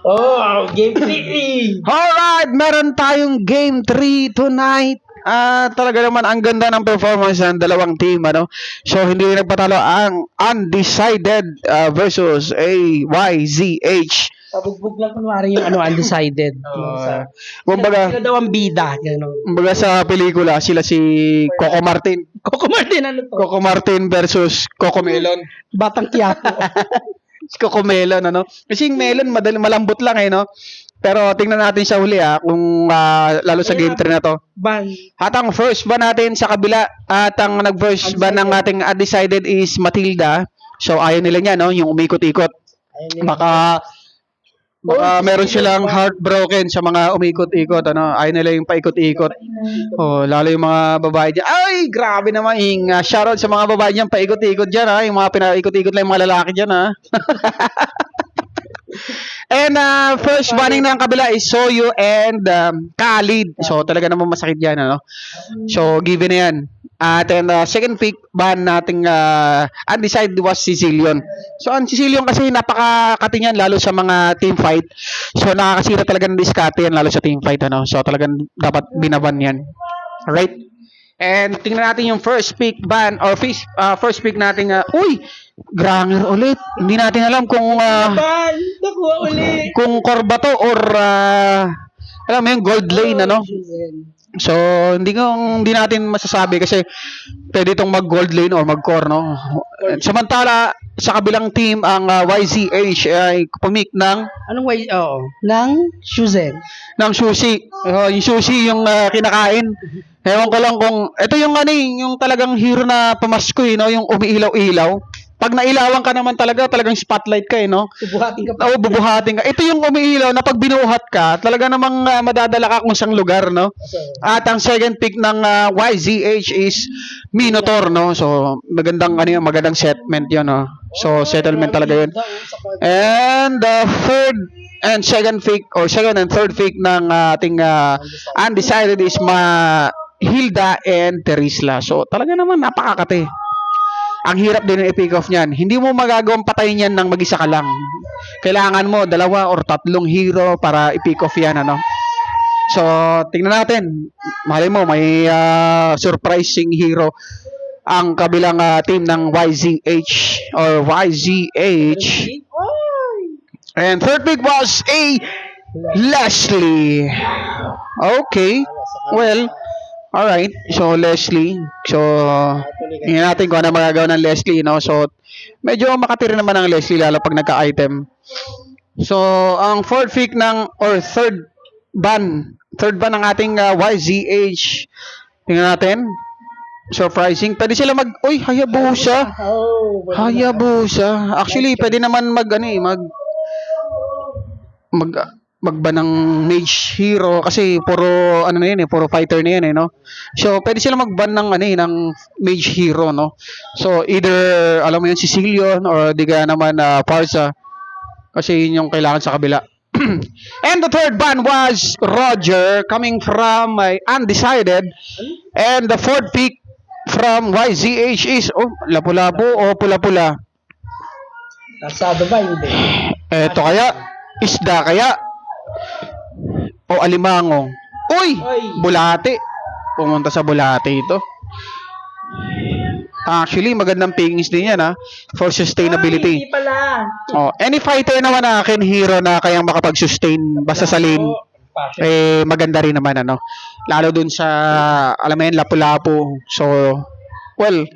Oh, game 3. Alright, meron tayong game 3 tonight. Talaga naman ang ganda ng performance ng dalawang team, ano. So hindi nagpatalo ang Undecided versus AYZH. Pabugbog lang kunwari yung undecided. Kumbaga, Sila daw ang bida. Gano'n. kumbaga sa pelikula, sila si Coco Martin. Coco Martin, ano to? Coco Martin versus Coco Melon. Batang Quiapo. Si Coco Melon, ano. Kasi yung melon, malambot lang eh, no. Pero tingnan natin sa huli kung lalo sa game 3 na to. Ban. At ang first ban natin sa kabila at ang nag-first ban ng ating undecided is Matilda. So ayaw nila niya, no, yung umikot-ikot. Baka meron silang heartbroken sa mga umikot-ikot, ano. Ayaw nila yung paikot-ikot. Oh, lalo yung mga babae diyan. Ay, grabe naman yung shoutout sa mga babae diyan paikot-ikot diyan, ha. Yung mga pinaikot-ikot lang yung mga lalaki diyan, ha. And first banning ng kabila is Soyo and Khalid. So talaga naman masakit yan, ano. So given na yan. At then second pick ban nating undecided was Sicilian. So ang Sicilian kasi napakakati niyan lalo sa mga team fight. So nakakasira talaga ng diskarte yan lalo sa team fight, ano. So talagang dapat binaban yan. Alright? And tingnan natin yung first pick ban or first pick nating uy, Granger ulit. Hindi natin alam kung Ban. Nakuha uli. kung core ba to or alam mo yung gold lane, ano. So hindi natin masasabi kasi pwede itong mag gold lane or mag core, no. Samantala sa kabilang team ang YZH ay pumik ng Anong way? Oo. Nang Shuzen. sushi. Yung sushi yung kinakain. Ewan ko lang kung ito yung yung talagang hero na pamasko, no, yung umiilaw-ilaw. Pag nailawan ka naman talagang spotlight ka, no. Bubuhatin ka pa. Oo, bubuhatin ka. Ito yung umiilaw na pag binuhat ka, talaga namang madadala ka kung saan lugar, no. At ang second pick ng YZH is Minotaur, no. So magandang settlement 'yon, no. So settlement talaga 'yun. And the third and second pick or second and third pick ng ating undecided is Hilda and Terisla. So talaga naman napakakate. Ang hirap din ng i-pick off niyan. Hindi mo magagawang patayin yan ng mag-isa ka lang. Kailangan mo 2 or 3 hero para i-pick off yan, ano. So, tingnan natin. Malay mo, may surprising hero ang kabilang team ng YZH or YZH. And third pick was a Leslie. Okay. Well, alright. So, Leslie. So, tingnan natin kung ano magagawa ng Leslie, no? So, medyo makatiri naman ang Leslie lalo pag nagka-item. So, ang fourth pick or third ban ng ating YZH. Tingnan natin. Surprising. Pwede sila uy, Hayabusa. Hayabusa. Actually, pwede naman magban ng mage hero kasi puro puro fighter na yan, no. So pwede sila magban ng ng mage hero, no. So either alam mo yun Sicilian or di kaya naman Parsa kasi yun yung kailangan sa kabila. And the third ban was Roger coming from undecided, and the fourth pick from YZH is lapu-lapu o pula-pula. Kasado ba hindi? Eto kaya isda kaya o alimango. Uy! Bulate. Pumunta sa Bulate ito. Actually, magandang pickings din yan, for sustainability. Hindi pala. Any fighter naman na akin, hero na kayang makapag-sustain basta sa lane, maganda rin naman, ano. Lalo dun sa, alam mo yan, lapu-lapu. So, well,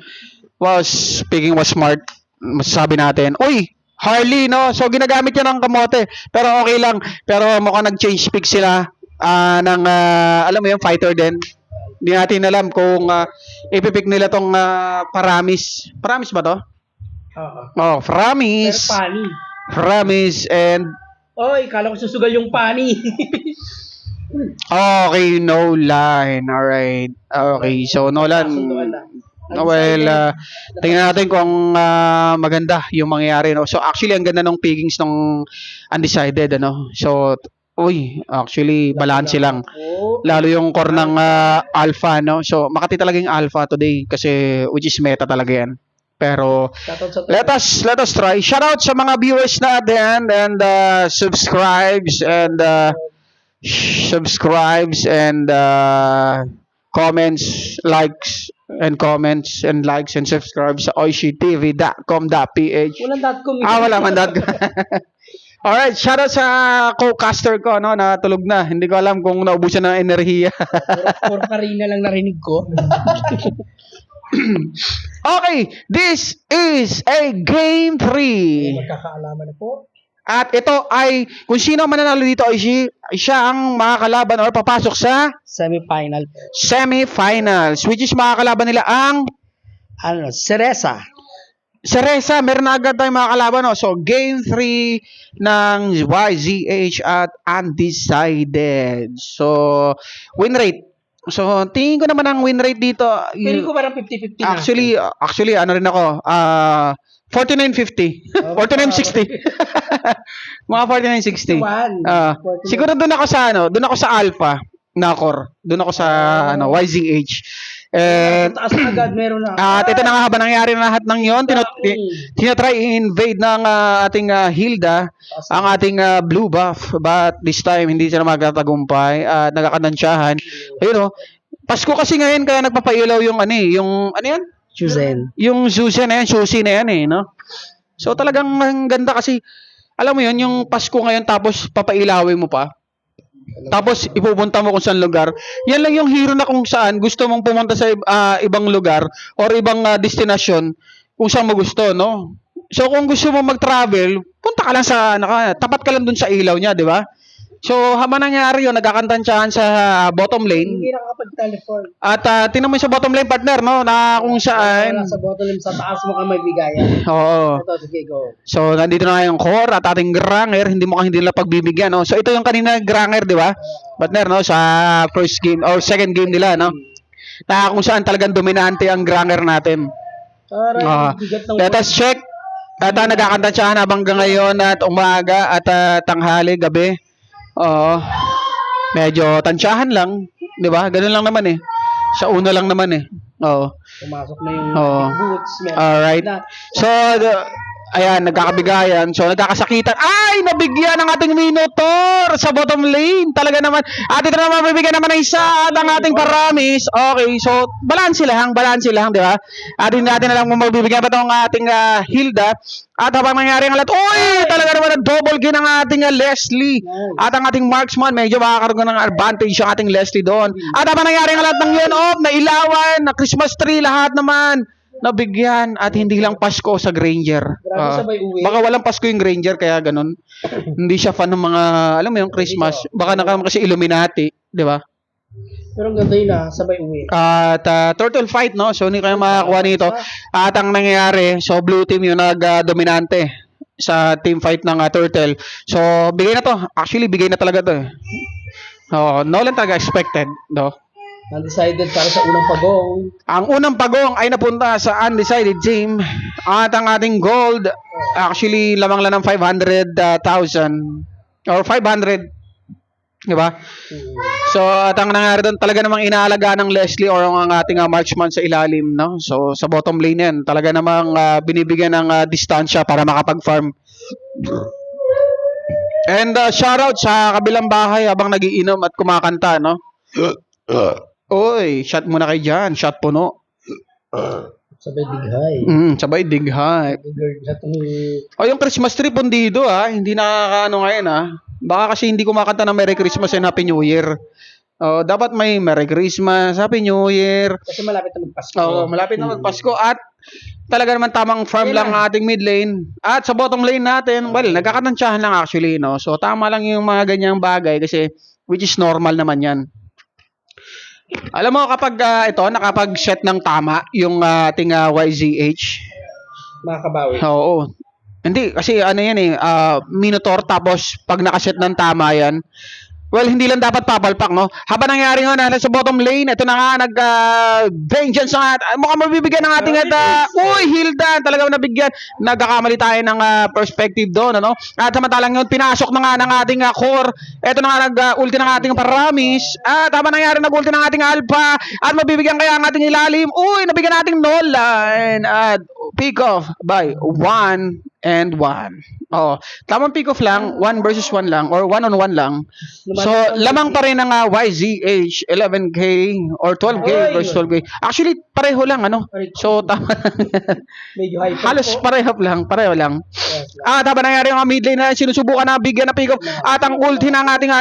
speaking was smart, masasabi natin, uy, Harley, no? So, ginagamit yan ng kamote. Pero okay lang. Pero mukhang nag-change pick sila ng, alam mo yung fighter din. Hindi natin alam kung ipipick nila tong Paramis. Paramis ba to? Oo. Paramis. Pani. Paramis and... Oy, kala ko susugal yung pani. Okay, Nolan. Alright. Okay, so Nolan... Well, tingnan natin kung maganda yung mangyayari, no. So actually ang ganda ng pickings ng undecided, ano. So actually balance lang. Lalo yung core ng alpha, no. So makati talaga yung alpha today kasi which is meta talaga yan. Pero Shoutout sa let us try. Shout out sa mga viewers natin and subscribes and comments, likes and comments and likes and subscribes sa oishitv.com.ph. Walang .com. Wala man .com. Alright, shout out sa co-caster ko no, na tulog na. Hindi ko alam kung naubusan ng enerhiya. Puro karina lang narinig ko. Okay, this is a game 3. Magkakaalaman na po. At ito ay, kung sino man nanalo dito ay siya ang makakalaban or papasok sa Semi-final po. semifinals, which is makakalaban nila ang Cereza. Cereza. Meron na agad tayong makakalaban. No? So, game 3 ng YZH at Undecided. So, win rate. So, tingin ko naman ang win rate dito. Feeling ko parang 50-50 na. Actually, ano rin ako, 49.50. 49.60. Mga 49.60. Siguro doon ako sa Alpha na core. Doon ako sa YZH. Taas na agad, meron na. At ito na nga habang nangyari na lahat ng yon, tinatry i-invade ng ating Hilda, ang ating blue buff. But this time, hindi siya magtatagumpay at nagkakanansyahan. Ayun o. Pasko kasi ngayon, kaya nagpapailaw yung ano yan? Susan. Yung Susan na yan, Susie na yan no? So talagang ang ganda kasi, alam mo yun, yung Pasko ngayon tapos papailawin mo pa. Tapos ipupunta mo kung saan lugar. Yan lang yung hero na kung saan gusto mong pumunta sa ibang lugar or ibang destinasyon kung saan mo gusto, no? So kung gusto mo mag-travel, punta ka lang sa tapat ka lang dun sa ilaw niya, di ba? So habang nangyari yun, nagkakantansyahan sa bottom lane. Hindi nakakapag-teleport. At tingnan mo yung sa bottom lane partner, no? Na kung saan. Sa bottom lane, sa taas mo ka may bigayan. Oo. Ito, sige, go. So nandito na yung core at ating Granger, hindi nila pagbibigyan, no? So ito yung kanina Granger, di ba? Partner, no? Sa first game or second game nila, no? Na kung saan talagang dominante ang Granger natin. Let us check. At nagkakantansyahan habang ngayon at umaga at tanghali, gabi. Oo. Medyo tansyahan lang, 'di ba? Ganun lang naman eh. Sa una lang naman eh. Oo. Pumasok na yung boots. Alright. So, ayan, nagkakabigayan. So, nagkakasakitan. Ay, nabigyan ng ating Minotaur sa bottom lane. Talaga naman. At ito naman, mabibigyan naman ng isa at ang ating Paramis. Okay, so, balance lang, di ba? At hindi natin alam kung mabibigyan pa itong ating Hilda. At habang nangyari ang lahat, talaga naman ang double kill ng ating Leslie. At ang ating marksman, medyo makakaroon ng advantage yung ating Leslie doon. At habang nangyari ang lahat ng yun, nailawan, na Christmas tree, lahat naman nabigyan at hindi lang Pasko sa Granger. Baka walang Pasko yung Granger kaya ganun. Hindi siya fan ng mga, alam mo yung Christmas. Baka kasi Illuminati, di ba? Pero ganda yun sabay uwi. At turtle fight, no? So hindi kayo makakuha nito. At ang nangyayari, so blue team yung nag-dominante sa team fight ng turtle. So bigay na to. Actually, bigay na talaga to eh. No lang talaga expected, no? Undecided para sa unang pagong. Ang unang pagong ay napunta sa undecided team. At ang ating gold, actually, lamang lang ng 500,000 or 500. Diba? So, at ang nangyari doon, talaga namang inaalaga ng Leslie or ang ating marksman sa ilalim. No? So, sa bottom lane yan, talaga namang binibigyan ng distansya para makapag-farm. And shoutout sa kabilang bahay habang nagiinom at kumakanta, no? Oy, shot muna kayo dyan. Shot puno. Sabay dighay. Sabay dighay. Yung Christmas tree pundido hindi nakakaano ngayon Baka kasi hindi kumakanta ng Merry Christmas and Happy New Year. Dapat may Merry Christmas, Happy New Year. Kasi malapit na magpasko. Malapit na magpasko at talaga naman tamang farm lang ang ating mid lane. At sa bottom lane natin, nagkakatansyahan lang actually, no? So tama lang yung mga ganyang bagay kasi which is normal naman yan. Alam mo kapag nakapag-set ng tama yung ating YZH, makakabawi. Oo. Hindi kasi Minotaur tapos pag nakaset ng tama yan, hindi lang dapat papalpak, no? Habang nangyari nga sa bottom lane, ito na nga vengeance nga. Mukhang mabibigyan ng ating Hilda, talagang nabigyan. Nagkakamali tayo ng perspective doon, ano? At samantalang yun, pinasok na nga ng ating core. Ito na nga nag-ulti ng ating Paramis. At habang nangyari, nag-ulti ng ating Alpha. At mabibigyan kaya ang ating ilalim. Nabigyan nating Nolan. At pick off by 1 and 1. Oh, tamang pick off lang, 1 versus 1 lang or 1 on 1 lang. So, lamang pa rin ang YZH 11K or 12K Oy! versus 12K. Actually, pareho lang ano. So, tama. Medyo hyper Halos po. pareho lang. At habang nangyari ang mid lane na sinusubukan na bigyan ng pick off at ang ulti ng ating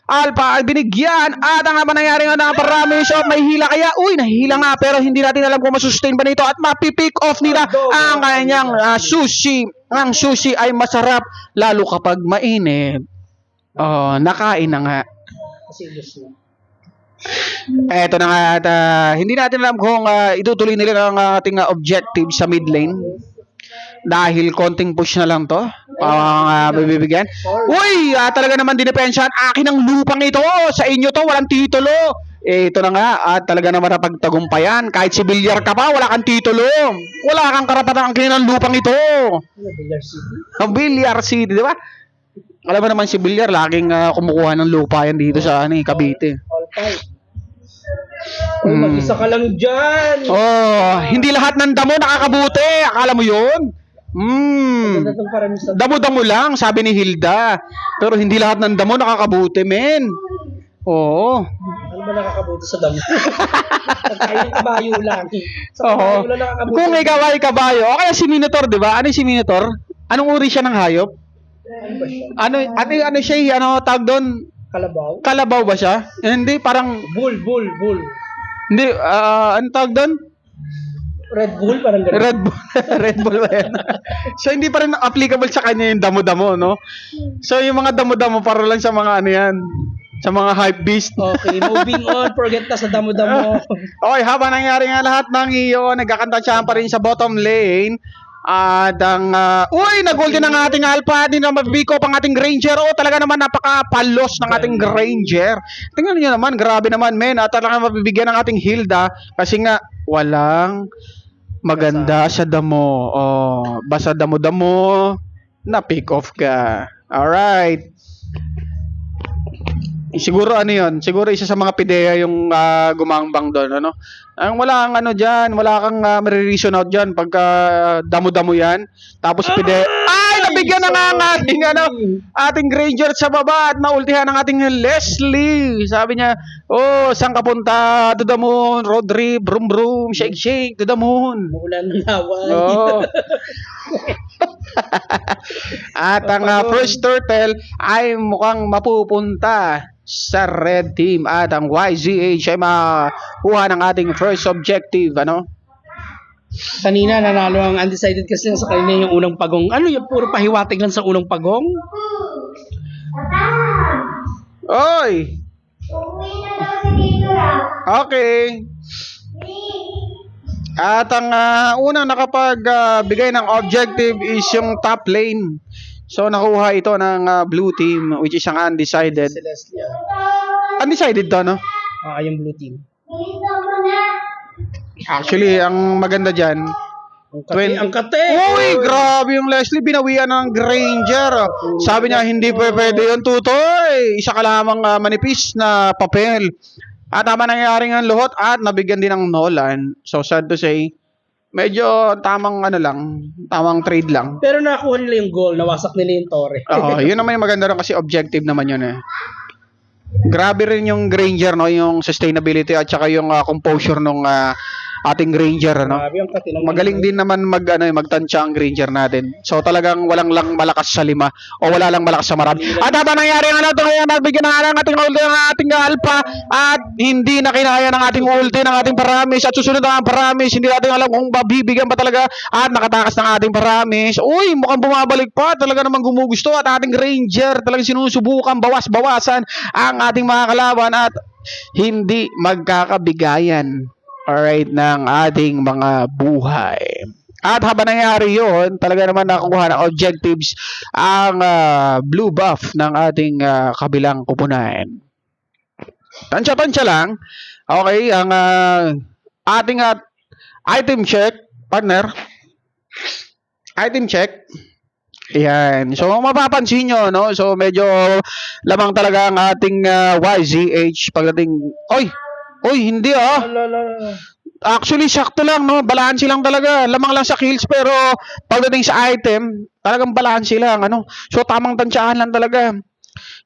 Alpha ay binigyan at ang habang nangyari nga na parami so may hila kaya nahihila nga pero hindi natin alam kung masustain ba nito at mapipick off nila ang kanyang sushi. Ang sushi ay masarap lalo kapag mainit. Oh, nakain na nga. Kasi gusto na. Eto na nga at hindi natin alam kung itutuloy nila ang ating objective sa mid lane. Dahil konting push na lang to. Bibigyan. Uy! Talaga naman dinepensyahan. Akin ang lupang ito. Sa inyo to, walang titulo. Ito na nga. Talaga naman napagtagumpayan. Kahit si Villar ka pa, wala kang titulo. Wala kang karapatan ang kinang lupang ito. Villar City. Ang Villar City, di ba? Alam mo naman si Villar, laging kumukuha ng lupa yan dito sa Cavite. All five. Mag-isa ka lang dyan. Hindi lahat ng damo nakakabuti. Akala mo yun? Ganda tong parang sa... Damo-damo lang, sabi ni Hilda. Pero hindi lahat ng damo nakakabuti, men. Oo. Ano ba nakakabuti sa dami? Pagkain kabayo lang. Sa kabayo lang nakakabuti. Kung ikaw ay kabayo, o kaya si Minotaur, di ba? Ano yung si Minotaur? Anong uri siya ng hayop? Ano ba siya? Ano siya? Ano tawag doon? Kalabaw? Kalabaw ba siya? Hindi, parang... Bull. Hindi, ano tawag doon? Red Bull, parang gano'n. Red Bull. Red Bull ba yan? So, hindi pa rin applicable sa kanya yung damo-damo, no? So, yung mga damo-damo para lang sa mga ano yan. Sa mga hype beast. Okay, moving on. Forget na sa damo-damo. Okay, habang nangyari nga lahat ng iyo, nagkakanta pa rin sa bottom lane. At ang, nag-hold din ang ating Alpha. Hindi na mabiko pang ating Granger. Talaga naman napaka-palos ng ating Granger. Tingnan niyo naman, grabe naman, men. At talaga mabibigyan ng ating Hilda. Kasi nga, walang maganda sa damo. Basta damo-damo, na pick off ka. Alright. Siguro ano yun? Siguro isa sa mga pideya yung gumambang doon, ano? Ang wala kang ano dyan, wala kang marireason out dyan pagka damo-damo yan. Tapos pideya, nabigyan na nga ang ating Granger sa baba at naultihan ng ating Leslie. Sabi niya, saan ka punta? To the moon, road trip, brum brum, shake shake, to the moon. Umulan ng laway. At ang first turtle ay mukhang mapupunta sa red team at ang YZH ay makuha ng ating first objective, ano? Kanina nanalo ang undecided kasi sa kanina yung unang pagong. Ano yung puro pahiwatig lang sa unang pagong? Oy! Okay. At ang unang nakapagbigay ng objective is yung top lane. So nakuha ito ng blue team which is ang undecided. Si Leslie. Undecided to, no? Yung blue team. Actually, ang maganda dyan, Ang kate! Uy, grabe yung Leslie, binawian ng Granger. Sabi niya, hindi pwede yun, tutoy. Isa ka lamang manipis na papel. At tama nangyari nga luhot at nabigyan din ng Nolan. So, sad to say, medyo tamang tamang trade lang. Pero nakuha nila yung goal, nawasak nila yung Torre. Yun naman yung maganda rin kasi objective naman yun eh. Grabe rin yung Granger, no? Yung sustainability at saka yung composure nung ating Granger, ano? Grabe ang kate ng Magaling din naman magtansya ang Granger natin. So talagang walang lang malakas sa 5 o wala lang malakas sa marami. At habang nangyari nga natin ngayon, nagbigyan na ng ating ulti ng ating Alpha at hindi na kinaya ng ating ulti ng ating Paramis at susunod na ang Paramis. Hindi natin alam kung babibigyan ba talaga at nakatakas ng ating Paramis. Uy, mukhang bumabalik pa. Talaga namang gumugusto at ating Granger talagang sinusubukan bawas-bawasan ang ating mga kalaban at hindi magkakabigayan. Alright, ng ating mga buhay. At habang nangyari yun, talaga naman nakukuha ng objectives ang blue buff ng ating kabilang kupunan. Tansya-tansya lang. Okay, ang ating item check, partner. Item check. Ayan. So, mapapansin nyo, no? So, medyo lamang talaga ang ating YZH pagdating... Oy, hindi Actually, sakto lang, no? Balanse lang talaga. Lamang lang sa kills, pero pagdating sa item, talagang balanse lang, ano? So, tamang tansyahan lang talaga.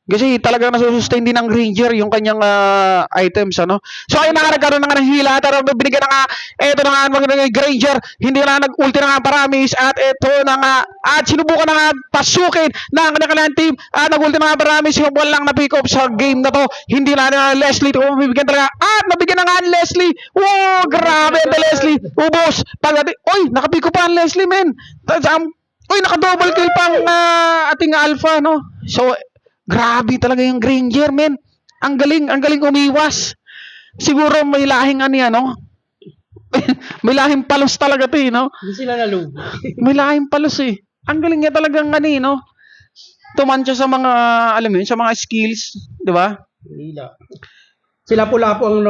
Kasi talagang nasusustain din ng Ranger yung kanyang items, ano? So, ayun na nga, nagkaroon na nga ng hila. Pero binigyan na nga, eto na nga, Ranger. Hindi na nag-ulti na nga Paramis. At eto na nga, at sinubukan na nga pasukin ng kanilang team. At nag-ulti na nga Paramis. Yung walang na-pick up sa game na to. Hindi na Leslie. Ito mabibigyan talaga. At nabigyan na nga ang Leslie. Wow, grabe ang Leslie. Ubos. Oy, naka-pick up pa ang Leslie, men. Uy, naka-double kill pang ating Alpha, no? So, grabe talaga yung Granger, men. Ang galing umiwas. Siguro may lahing ano? May lahing palos talaga 'to, no? Hindi sila nalugi. May lahing palos eh. Ang galing niya talagang no? Tumansya sa mga, alam mo yun, sa mga skills, 'di ba? Hila. Sila pula po ang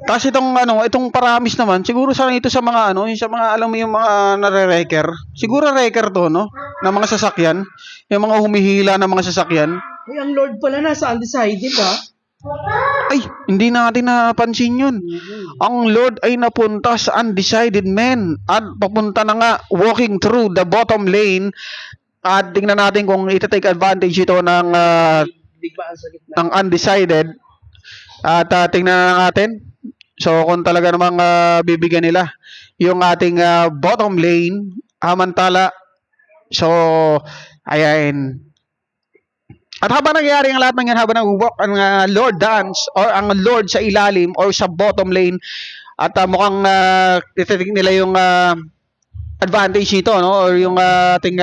Tapos itong Paramis naman, siguro sa ito sa mga yung sa mga alam mo yung mga nare-wrecker. Siguro wrecker 'to, no? Ng mga sasakyan, yung mga humihila ng mga sasakyan. Uy, ang Lord pala nasa undecided, ha? Ay, hindi natin napansin yun. Ang Lord ay napunta sa undecided, men. At papunta na nga, walking through the bottom lane. At tingnan natin kung ita-take advantage ito ng Bigmaan sa gitna. ng undecided. At tingnan na natin. So, kung talaga namang bibigyan nila yung ating bottom lane, amantala. So, ayan. At habang nangyayari ang lahat ng yan, habang nag-walk ang Lord dance or ang Lord sa ilalim or sa bottom lane, at mukhang ititik nila yung advantage nito, no? Or yung ating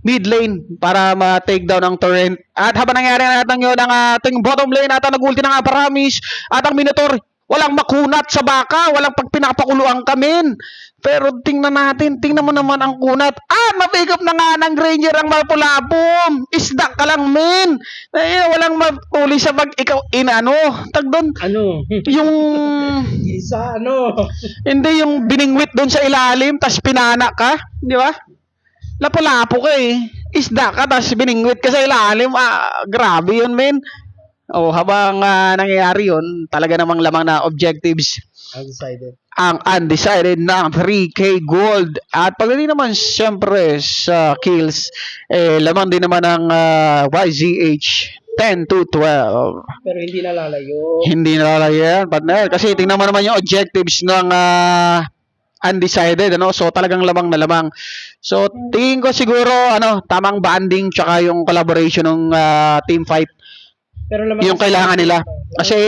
mid lane para ma-take down ang torrent. At habang nangyayari ang lahat ng yun, ang ating bottom lane at nag-ulti na nga Paramis at ang Minotaur, walang makunat sa baka, walang pagpinapakuluan kamin. Pero tingnan mo naman ang kunat. Ma-pick up na nga ng Ranger ang Mapulapom. Isda ka lang, men. Walang mapuli sa pag ikaw tag doon. Ano? Yung Isa, hindi yung biningwit doon sa ilalim tas pinana ka, di ba? Lapu-lapo ka eh. Isda ka tas biningwit ka sa ilalim. Grabe yun, men. Habang nangyayari yun, talaga namang lamang na objectives Undecided. ang undecided ng 3K gold. At pagdating naman siyempre sa kills, lamang din naman ng YZH 10 to 12. Pero hindi nalalayo. Hindi nalalayo yan, partner. Kasi tingnan mo naman yung objectives ng undecided, so talagang lamang na lamang. So tingin ko siguro tamang banding tsaka yung collaboration ng team fight Pero yung kailangan nila. Kasi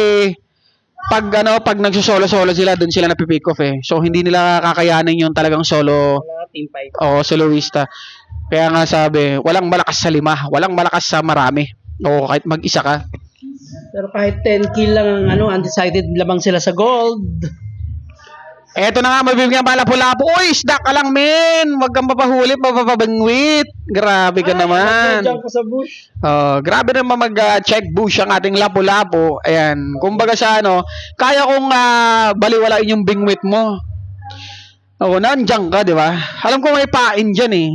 pag nagsusolo-solo sila, doon sila napipick off eh. So hindi nila kakayanin yung talagang solo team fight. soloista. Kaya nga sabi, walang malakas sa 5, walang malakas sa marami. O kahit mag-isa ka. Pero kahit 10 kill lang ang undecided, lamang sila sa gold. Eto na nga, mabibigyan pa lapu-lapu. Uy, isda ka lang, men. Huwag kang papahuli, papapabangwit. Grabe ka naman. Diyan ka sa bush. Grabe naman mag-check bush ang ating lapu-lapu. Ayan. Kumbaga sa kaya kong baliwalain yung bingwit mo. Nandiyan ka, di ba? Alam ko may pain dyan eh.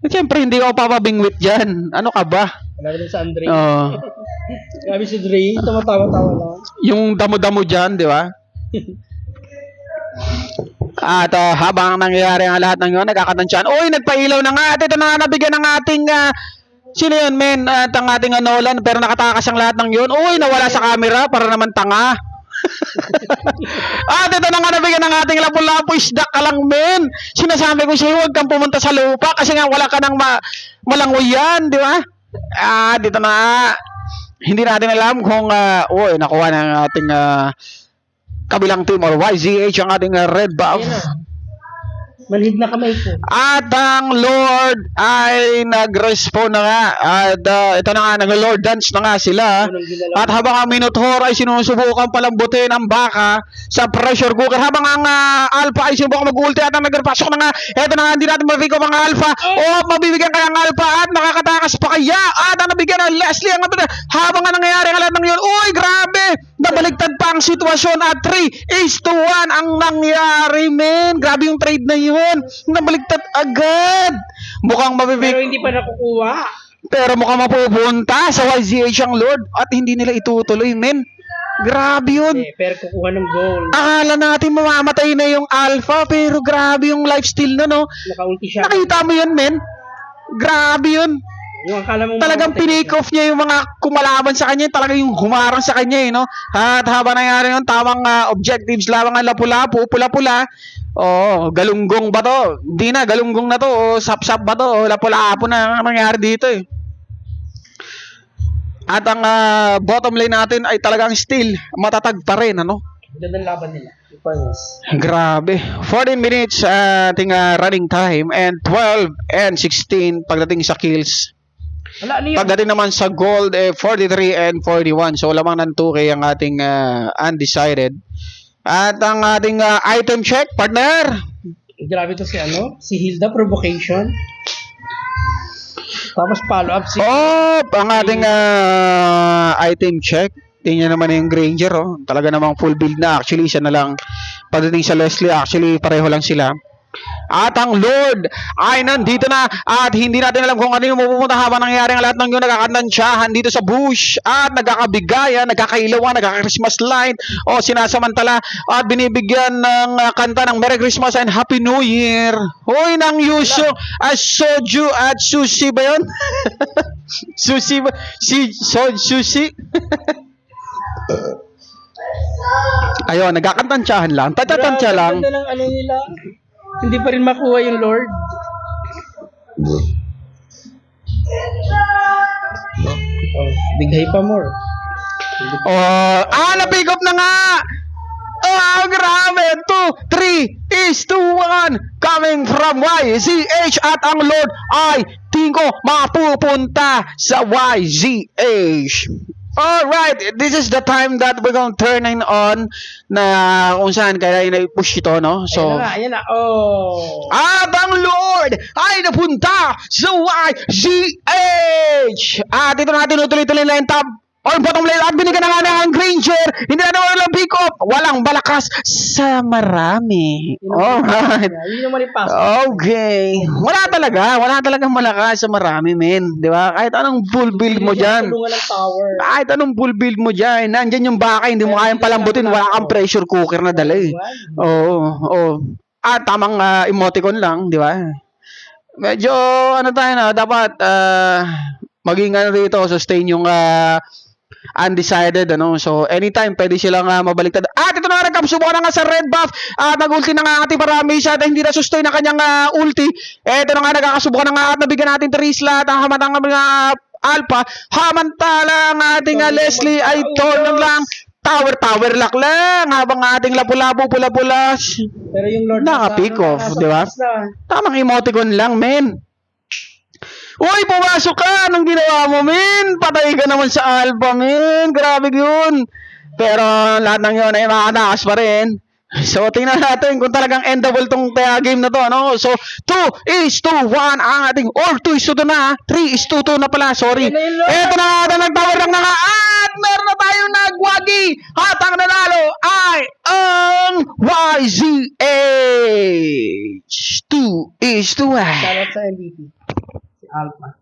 Siyempre, hindi ako papabingwit dyan. Ano ka ba? Wala rin sa Andre. Grabe si Dre, tumatawa-tawa lang. Yung damo-damo dyan, di ba? At habang nangyayari ang lahat ng yun, nagkakatansyan. Uy, nagpailaw na nga. At ito na nga nabigyan ng ating sino yun, men? At ang ating Nolan, pero nakatakas ang lahat ng yun. Uy, nawala sa camera para naman tanga. At ito na nga nabigyan ng ating lapu-lapu. Isda ka lang, men. Sinasabi ko sa'yo, huwag kang pumunta sa lupa kasi nga wala ka ng malangoyan, di ba? Dito na. Hindi natin alam kung nakuha ng ating kabilang team or YZH ang ating red buff. Manhid na kamay ko. At ang Lord ay nag-respawn na nga. At ito na nga, nag-Lord dance na nga sila. At habang ang Minotaur ay sinusubukan palambutin ang baka sa pressure cooker. Habang ang Alpha ay sinubukan mag-ulti at ang nagpasok na nga. Ito na nga, hindi natin ma-pick up ang Alpha. Mabibigyan kaya ang Alpha at nakakatakas pa kaya. At ang nabigyan ng Leslie ang habang nga nangyayari ang lahat ng yun. Uy, grabe! Nabaligtad pa ang sitwasyon at 3-1 ang nangyari, men. Grabe yung trade na yun. Nabaligtad agad. Mukhang mabibig. Pero hindi pa nakukuha. Pero mukhang mapupunta sa YZH ang Lord at hindi nila itutuloy, men. Grabe yun. Pero kukuha ng gold. Akala natin mamamatay na yung Alpha, pero grabe yung lifesteal na, no? Nakaunti siya. Nakita mo yun, men? Grabe yun. Yung akala mo Talagang mamamatay pinake off niya yung mga kumalaban sa kanya, talagang yung humarang sa kanya, no? At habang nangyari yun, tamang objectives lamang ang lapu-lapu, pula-pula. Oh, galunggong ba to? Hindi na, galunggong na to. O sap-sap ba to? O lapu-lapu na ang nangyari dito, eh. At ang bottom lane natin ay talagang still matatag pa rin, ano? Gandang laban nila. Grabe. 14 minutes ating running time and 12 and 16 pagdating sa kills. Wala, ano yun? Pagdating naman sa gold, 43 and 41. So, lamang ng 2K ang ating undecided. At ang ating item check, partner. Grabe to si ano? Si Hilda Provocation. Tapos follow up si... Oh, ang ating item check. Tingnan naman yung Granger, oh. Talaga namang full build na. Actually, isa na lang. Pagdating sa Leslie, actually, pareho lang sila. At ang Lord ay nandito na at hindi natin alam kung ano yung mapupunta habang nangyayari ang lahat ng yun. Nagkakantantsahan dito sa bush at nagkakabigayan, nagkakailawan, nagkaka-Christmas light o sinasamantala at binibigyan ng kanta ng Merry Christmas and Happy New Year. Hoy, ng Yuso at Soju at Sushi ba yun? Sushi ba? Sushi? Ayun, nagkakantantsahan lang. Tatatantsa lang. Ganda ng ano nila. Hindi pa rin makuha yung Lord. Oh, bigay pa more. Oh, na-pick up na nga! Oh, grabe! 2, 3, is 2, 1, coming from YZH at ang Lord ay tingin ko mapupunta sa YZH. Alright, this is the time that we're gonna turn it on na kung saan kaya i-push ito, no? So, Ayan na. Oh. at ang Lord ay napunta sa YZH. At ito na tinutuloy-tuloy na yung top or bottom lane at binigyan na nga ng Granger. Hindi na naman walang pick up. Walang balakas sa marami. Alright. Yun naman yung pass. Okay. Wala talagang malakas sa marami, men. Di ba? Kahit anong full build mo dyan. Tulungan ng tower. Kahit anong full build mo dyan. Nandyan yung baka, hindi mo kayang palambutin. Wala kang pressure cooker na dala eh. Oo. At tamang emoticon lang, di ba? Medyo, ano tayo na, dapat maging ano dito, sustain yung undecided, ano. So, anytime, pwede silang mabaliktad. At ito na nga, nagkapsubukan na nga sa red buff. At nag-ulti na nga ating Paramis at hindi na sustain na kanyang ulti. Ito na nga, nagkakasubukan na nga at nabigyan natin Trisla at ang hamatang mga Alpha. Hamantala ang ating Leslie ay tornong lang. Tower lock lang habang ating lapu-lapu pula-pula. Pero yung Lord Naka-pick off, di ba? Tamang emoticon lang, men. Uy, pumasok ka! Anong ginawa mo, men? Patay ka naman sa Alpha, men. Grabe yun. Pero lahat ng yun ay makatakas pa rin. So, tingnan natin kung talagang endable tong game na to, ano? So, 2-1 ang ating, or 2-2 na, 3-2 na pala, sorry. Eto na, nagtawar lang na nga, at meron na tayong nagwagi. At ang nanalo ay ang YZH. 2-2. Shoutout sa MVP. Si Alpha.